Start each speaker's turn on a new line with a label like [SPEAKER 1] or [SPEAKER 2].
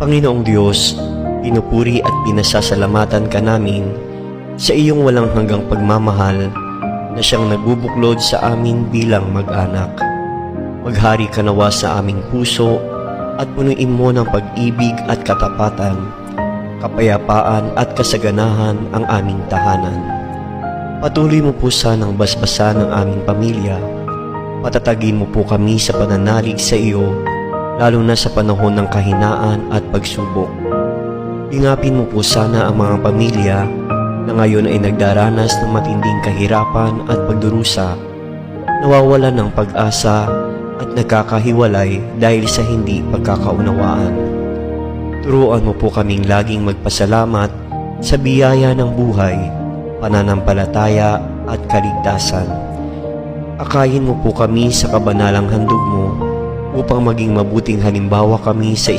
[SPEAKER 1] Panginoong Diyos, pinupuri at pinasasalamatan ka namin sa iyong walang hanggang pagmamahal na siyang nagbubuklod sa amin bilang mag-anak. Maghari ka nawa sa aming puso at punuin mo ng pag-ibig at katapatan, kapayapaan at kasaganahan ang aming tahanan. Patuloy mo po sanang basbasan ng aming pamilya. Patatagin mo po kami sa pananalig sa iyo, lalo na sa panahon ng kahinaan at pagsubok. Ingapin mo po sana ang mga pamilya na ngayon ay nagdaranas ng matinding kahirapan at pagdurusa, nawawalan ng pag-asa at nagkakahiwalay dahil sa hindi pagkakaunawaan. Turuan mo po kaming laging magpasalamat sa biyaya ng buhay, pananampalataya at kaligtasan. Akayin mo po kami sa kabanalang handog mo upang maging mabuting halimbawa kami sa